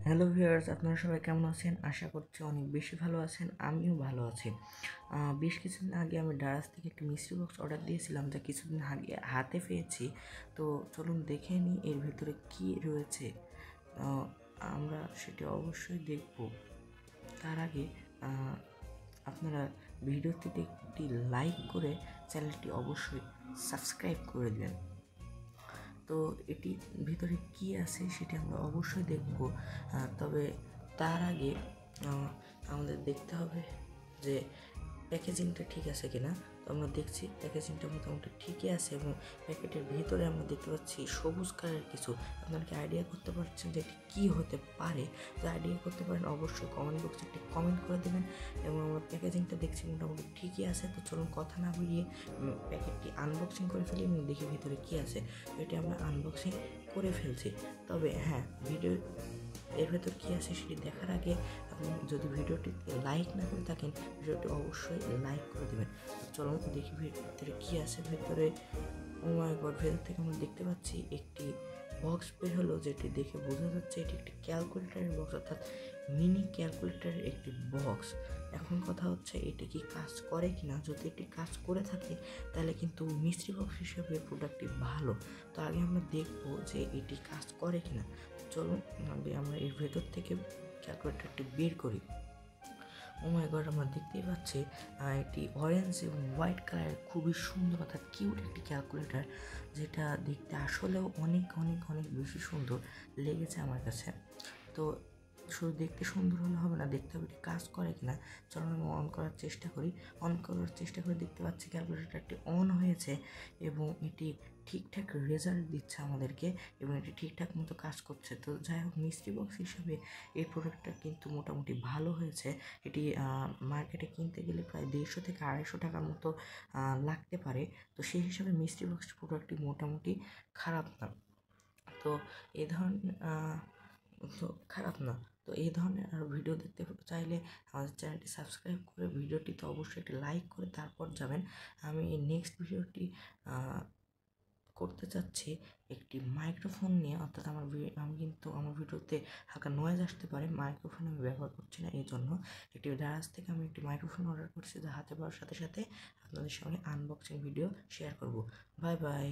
Hello viewers, আপনারা সবাই কেমন আছেন? আশা করছি অনেক বেশি ভালো আছেন। আমিও ভালো আছি। বেশ কিছুদিন আগে আমি ডারাস থেকে একটি মিষ্টি বক্স অর্ডার দিয়েছিলাম, যা কিছুদিন আগে হাতে পেয়েছি। তো চলুন দেখে নিই এর ভিতরে কী রয়েছে। আমরা সেটি অবশ্যই দেখব। তার আগে আপনারা ভিডিওটিতে একটি লাইক করে চ্যানেলটি অবশ্যই সাবস্ক্রাইব করে দেবেন। তো এটি ভিতরে কি আছে সেটি আমরা অবশ্যই দেখব। তবে তার আগে আমাদের দেখতে হবে যে প্যাকেজিংটা ঠিক আছে কিনা। তো আমরা দেখছি প্যাকেজিংটা মোটামুটি ঠিকই আছে এবং প্যাকেটের ভিতরে আমরা দেখতে পাচ্ছি সবুজ কালারের কিছু। আপনারা কি আইডিয়া করতে পারছেন যে এটি কী হতে পারে? তো আইডিয়া করতে পারেন অবশ্যই কমেন্ট বক্সে একটি কমেন্ট করে দেবেন। এবং আমরা প্যাকেজিংটা দেখছি মোটামুটি ঠিকই আছে। তো চলুন কথা না বাড়িয়ে প্যাকেটটি আনবক্সিং করে ফেলি এবং দেখি ভিতরে কী আছে। এটি আমরা আনবক্সিং করে ফেলছি। তবে হ্যাঁ, এর ভেতর কী আছে সেটি দেখার আগে আপনি যদি ভিডিওটি লাইক না করে থাকেন, ভিডিওটি অবশ্যই লাইক করে দেবেন। চলুন দেখি ভিতরে কী আছে। ভেতরে ভেতর থেকে আমরা দেখতে পাচ্ছি একটি বক্স বের হলো, যেটি দেখে বোঝা যাচ্ছে এটি একটি ক্যালকুলেটারের বক্স, অর্থাৎ মিনি ক্যালকুলেটারের একটি বক্স। এখন কথা হচ্ছে এটি কি কাজ করে কিনা। যদি এটি কাজ করে থাকে তাহলে কিন্তু মিস্ট্রি বক্স হিসেবে প্রোডাক্টটি ভালো। তো আগে আমরা দেখবো যে এটি কাজ করে কিনা। চলুন আগে আমরা এর ভেতর থেকে ক্যালকুলেটারটি বের করি। ও মাই গড, আমরা দেখতেই পাচ্ছি এটি অরেঞ্জ এবং হোয়াইট কালারের খুবই সুন্দর অর্থাৎ কিউট একটি ক্যালকুলেটার, যেটা দেখতে আসলেও অনেক অনেক অনেক বেশি সুন্দর লেগেছে আমার কাছে। তো শুধু দেখতে সুন্দর হলে হবে না, দেখতে হবে এটি কাজ করে কিনা। চলুন আমি অন করার চেষ্টা করি। অন করার চেষ্টা করে দেখতে পাচ্ছি ক্যালকুলেটারটি অন হয়েছে এবং এটি ঠিকঠাক রেজাল্ট দিচ্ছে আমাদেরকে এবং এটি ঠিকঠাক মতো কাজ করছে। তো যাই হোক, মিস্ট্রি বক্স হিসাবে এই প্রোডাক্টটা কিন্তু মোটামুটি ভালো হয়েছে। এটি মার্কেটে কিনতে গেলে প্রায় 150 থেকে 250 টাকার মতো লাগতে পারে। তো সেই হিসাবে মিস্ট্রি বক্স প্রোডাক্টটি মোটামুটি খারাপ না। তো এই ধরনের তো খারাপ না। তো এই ধরনের আরও ভিডিও দেখতে চাইলে আমাদের চ্যানেলটি সাবস্ক্রাইব করে ভিডিওটিতে অবশ্যই একটি লাইক করে তারপর যাবেন। আমি নেক্সট ভিডিওটি করতে চাচ্ছি একটি মাইক্রোফোন নিয়ে, অর্থাৎ আমি কিন্তু আমার ভিডিওতে হালকা নয়েজ আসতে পারে, মাইক্রোফোন আমি ব্যবহার করছি না। এই জন্য একটি দারাজ থেকে আমি একটি মাইক্রোফোন অর্ডার করছি, যা হাতে পাওয়ার সাথে সাথে আপনাদের সঙ্গে আনবক্সিং ভিডিও শেয়ার করব। Bye bye.